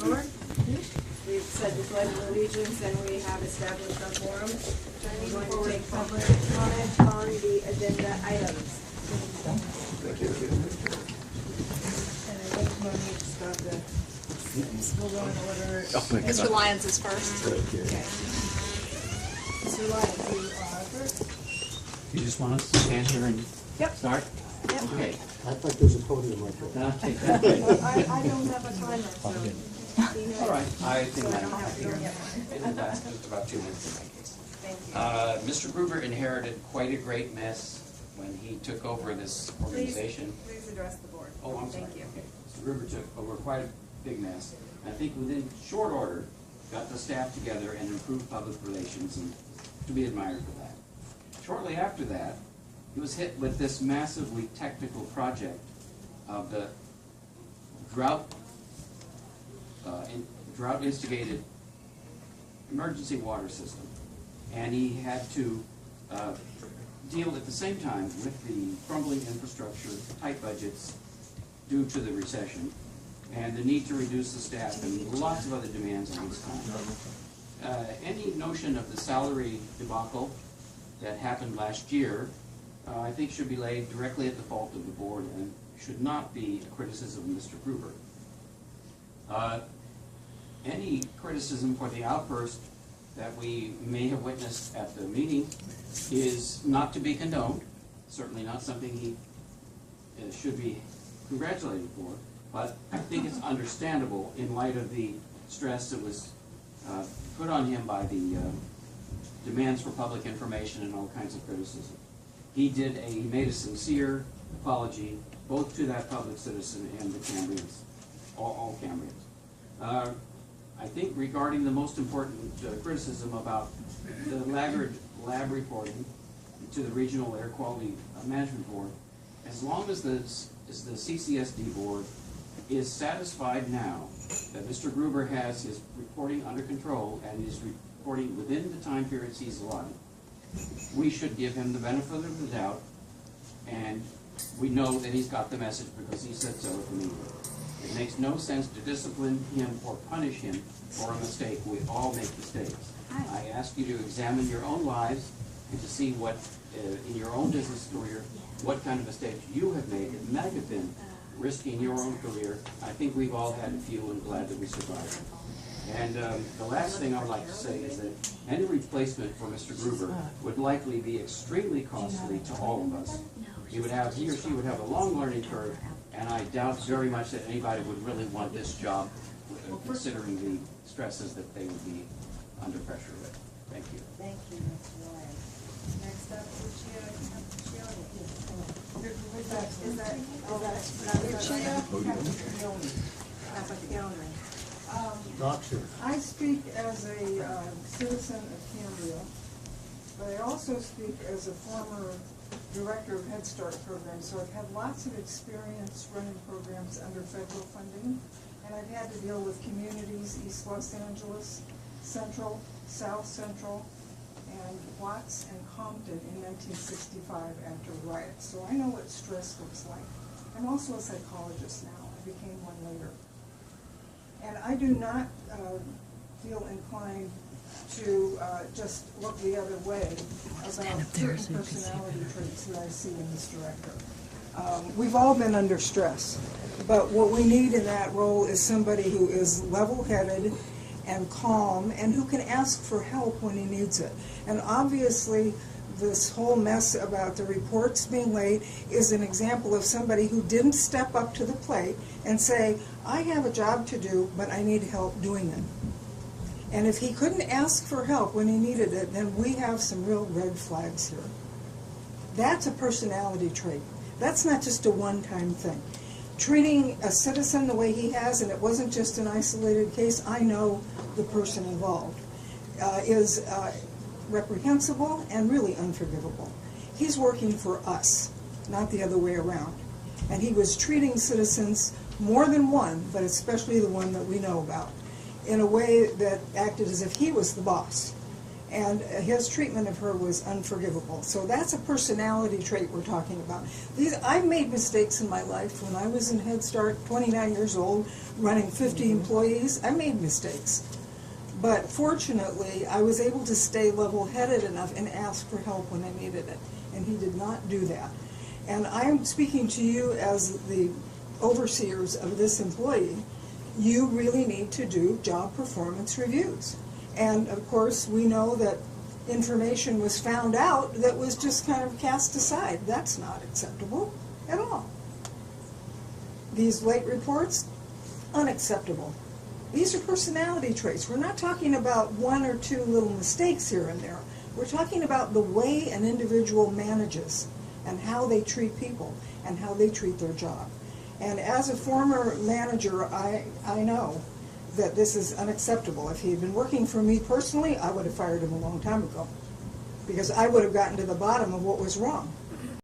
forward. We've said the Pledge of Allegiance and we have established our forum. We're going to take public comment on the agenda items. Thank you. And I think we'll need to start we'll go in order. Mr. Lyons is first. Okay. Mr. Lyons, you are first. You just want us to stand here and start? Yep. Okay. I thought there's a podium right there. Okay, that's good. I don't have a timer, so. All right, I think So I that don't have to go get one. it'll last just about 2 minutes in my case. Thank you. Mr. Gruber inherited quite a great mess when he took over this organization. Please address the board. Oh, I'm sorry. Thank you. Okay. Mr. Gruber took over quite a big mess. And I think within short order, got the staff together and improved public relations, and to be admired for that. Shortly after that, he was hit with this massively technical project of the drought-instigated emergency water system. And he had to deal at the same time with the crumbling infrastructure, tight budgets due to the recession, and the need to reduce the staff and lots of other demands on his time. Any notion of the salary debacle that happened last year, I think should be laid directly at the fault of the board and should not be a criticism of Mr. Gruber. Any criticism for the outburst that we may have witnessed at the meeting is not to be condoned, certainly not something he should be congratulated for, but I think it's understandable in light of the stress that was put on him by the demands for public information and all kinds of criticism. He made a sincere apology both to that public citizen and the Cambrians, all Cambrians. I think regarding the most important criticism about the laggard lab reporting to the Regional Air Quality Management Board, as long as the CCSD board is satisfied now that Mr. Gruber has his reporting under control and is reporting within the time periods he's allotted, we should give him the benefit of the doubt, and we know that he's got the message because he said so at the meeting. It makes no sense to discipline him or punish him for a mistake. We all make mistakes. I ask you to examine your own lives and to see what, in your own business career, what kind of mistakes you have made that might have been risking your own career. I think we've all had a few and glad that we survived. And the last thing I would like to say is that any replacement for Mr. Gruber would likely be extremely costly to all of us. He or she would have a long learning curve, and I doubt very much that anybody would really want this job, considering the stresses that they would be under pressure with. Thank you. Thank you, Mr. Lyons. Next up, Lucia Caprioni. Doctor. I speak as a citizen of Cambria, but I also speak as a former director of Head Start program, so I've had lots of experience running programs under federal funding, and I've had to deal with communities, East Los Angeles, Central, South Central, and Watts and Compton in 1965 after riots, so I know what stress looks like. I'm also a psychologist now. I became one later. And I do not feel inclined to just look the other way about certain personality traits that I see in this director. We've all been under stress, but what we need in that role is somebody who is level-headed and calm and who can ask for help when he needs it. And obviously, this whole mess about the reports being late is an example of somebody who didn't step up to the plate and say, I have a job to do, but I need help doing it. And if he couldn't ask for help when he needed it, then we have some real red flags here. That's a personality trait. That's not just a one-time thing. Treating a citizen the way he has, and it wasn't just an isolated case, I know the person involved, is reprehensible and really unforgivable. He's working for us, not the other way around. And he was treating citizens, more than one, but especially the one that we know about, in a way that acted as if he was the boss. And his treatment of her was unforgivable. So that's a personality trait we're talking about. I've made mistakes in my life. When I was in Head Start, 29 years old, running 50 employees, I made mistakes. But fortunately, I was able to stay level-headed enough and ask for help when I needed it. And he did not do that. And I'm speaking to you as the overseers of this employee. You really need to do job performance reviews. And of course, we know that information was found out that was just kind of cast aside. That's not acceptable at all. These late reports, unacceptable. These are personality traits. We're not talking about one or two little mistakes here and there. We're talking about the way an individual manages and how they treat people and how they treat their job. And as a former manager, I know that this is unacceptable. If he had been working for me personally, I would have fired him a long time ago, because I would have gotten to the bottom of what was wrong.